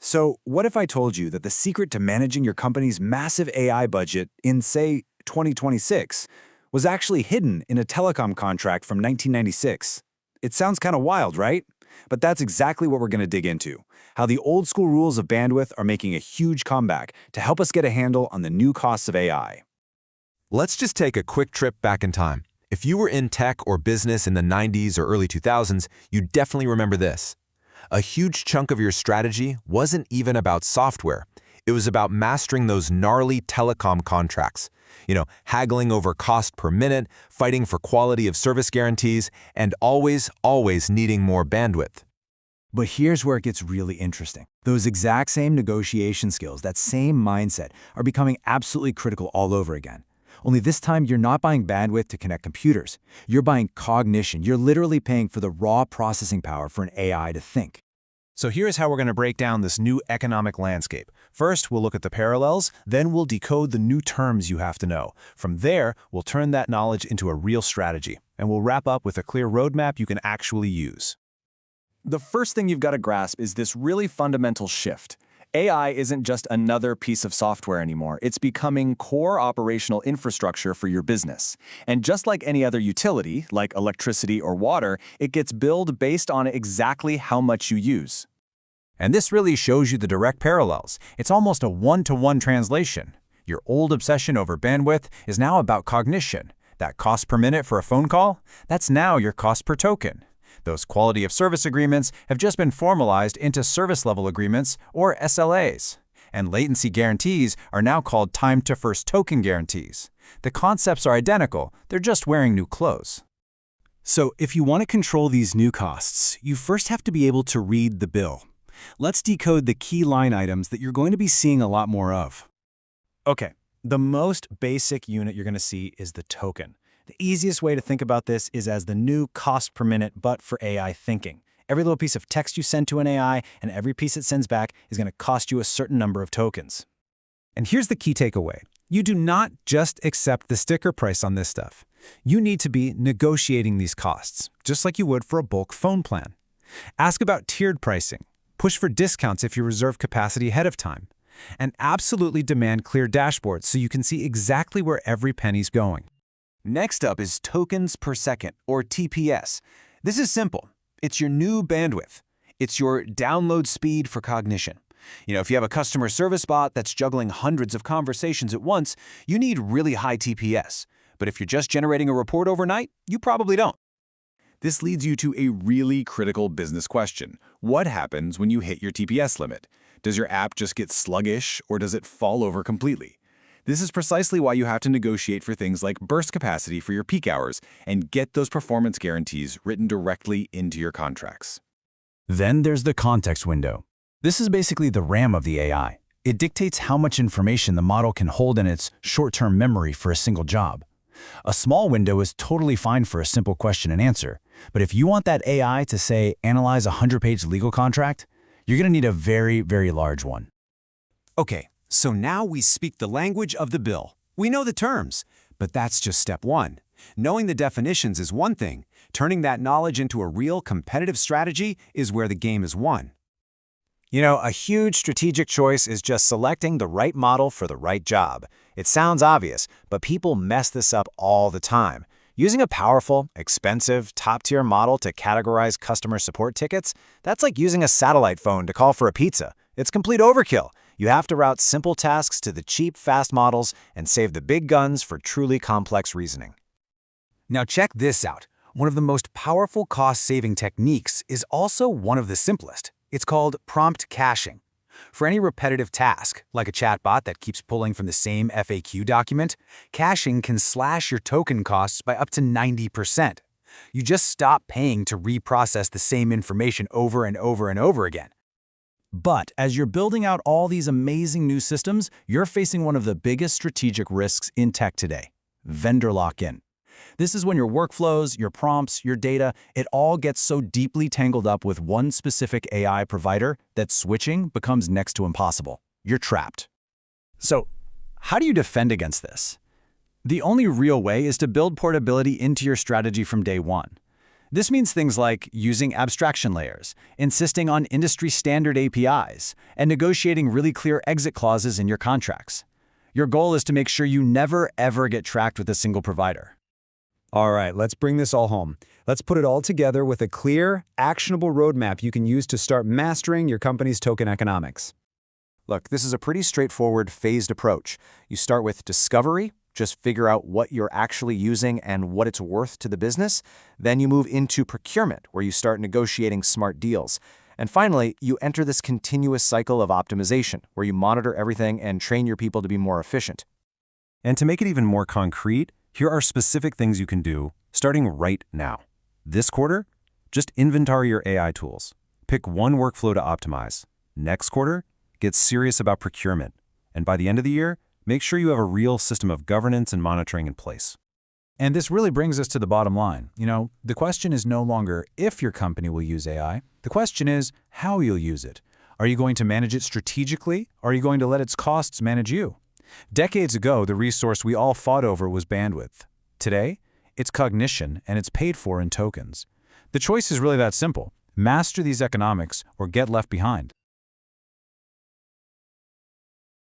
So, what if I told you that the secret to managing your company's massive AI budget in, say, 2026 was actually hidden in a telecom contract from 1996? It sounds kind of wild, right? But that's exactly what we're going to dig into. How the old school rules of bandwidth are making a huge comeback to help us get a handle on the new costs of AI. Let's just take a quick trip back in time. If you were in tech or business in the 90s or early 2000s, you definitely remember this. A huge chunk of your strategy wasn't even about software. It was about mastering those gnarly telecom contracts. Haggling over cost per minute, fighting for quality of service guarantees, and always needing more bandwidth. But here's where it gets really interesting. Those exact same negotiation skills, that same mindset, are becoming absolutely critical all over again. Only this time, you're not buying bandwidth to connect computers. You're buying cognition. You're literally paying for the raw processing power for an AI to think. So here's how we're going to break down this new economic landscape. First, we'll look at the parallels, then we'll decode the new terms you have to know. From there, we'll turn that knowledge into a real strategy, and we'll wrap up with a clear roadmap you can actually use. The first thing you've got to grasp is this really fundamental shift. AI isn't just another piece of software anymore. It's becoming core operational infrastructure for your business. And just like any other utility, like electricity or water, it gets billed based on exactly how much you use. And this really shows you the direct parallels. It's almost a one-to-one translation. Your old obsession over bandwidth is now about cognition. That cost per minute for a phone call, that's now your cost per token. Those quality of service agreements have just been formalized into service level agreements, or SLAs. And latency guarantees are now called time to first token guarantees. The concepts are identical, they're just wearing new clothes. So if you want to control these new costs, you first have to be able to read the bill. Let's decode the key line items that you're going to be seeing a lot more of. Okay, the most basic unit you're going to see is the token. The easiest way to think about this is as the new cost per minute, but for AI thinking. Every little piece of text you send to an AI and every piece it sends back is going to cost you a certain number of tokens. And here's the key takeaway. You do not just accept the sticker price on this stuff. You need to be negotiating these costs, just like you would for a bulk phone plan. Ask about tiered pricing. Push for discounts if you reserve capacity ahead of time. And absolutely demand clear dashboards so you can see exactly where every penny's going. Next up is tokens per second, or TPS. This is simple. It's your new bandwidth. It's your download speed for cognition. If you have a customer service bot that's juggling hundreds of conversations at once, you need really high TPS. But if you're just generating a report overnight, you probably don't. This leads you to a really critical business question. What happens when you hit your TPS limit? Does your app just get sluggish, or does it fall over completely? This is precisely why you have to negotiate for things like burst capacity for your peak hours and get those performance guarantees written directly into your contracts. Then there's the context window. This is basically the RAM of the AI. It dictates how much information the model can hold in its short-term memory for a single job. A small window is totally fine for a simple question and answer, but if you want that AI to, say, analyze a 100-page legal contract, you're going to need a very, very large one. Okay, so now we speak the language of the bill. We know the terms, but that's just step one. Knowing the definitions is one thing. Turning that knowledge into a real competitive strategy is where the game is won. A huge strategic choice is just selecting the right model for the right job. It sounds obvious, but people mess this up all the time. Using a powerful, expensive, top-tier model to categorize customer support tickets, that's like using a satellite phone to call for a pizza. It's complete overkill. You have to route simple tasks to the cheap, fast models and save the big guns for truly complex reasoning. Now check this out. One of the most powerful cost-saving techniques is also one of the simplest. It's called prompt caching. For any repetitive task, like a chatbot that keeps pulling from the same FAQ document, caching can slash your token costs by up to 90%. You just stop paying to reprocess the same information over and over and over again. But as you're building out all these amazing new systems, you're facing one of the biggest strategic risks in tech today: vendor lock-in. This is when your workflows, your prompts, your data, it all gets so deeply tangled up with one specific AI provider that switching becomes next to impossible. You're trapped. So, how do you defend against this? The only real way is to build portability into your strategy from day one. This means things like using abstraction layers, insisting on industry-standard APIs, and negotiating really clear exit clauses in your contracts. Your goal is to make sure you never, ever get tracked with a single provider. All right, let's bring this all home. Let's put it all together with a clear, actionable roadmap you can use to start mastering your company's token economics. Look, this is a pretty straightforward, phased approach. You start with discovery, just figure out what you're actually using and what it's worth to the business. Then you move into procurement, where you start negotiating smart deals. And finally, you enter this continuous cycle of optimization, where you monitor everything and train your people to be more efficient. And to make it even more concrete, here are specific things you can do starting right now. This quarter, just inventory your AI tools. Pick one workflow to optimize. Next quarter, get serious about procurement. And by the end of the year, make sure you have a real system of governance and monitoring in place. And this really brings us to the bottom line. The question is no longer if your company will use AI. The question is how you'll use it. Are you going to manage it strategically, or are you going to let its costs manage you? Decades ago, the resource we all fought over was bandwidth. Today, it's cognition, and it's paid for in tokens. The choice is really that simple. Master these economics or get left behind.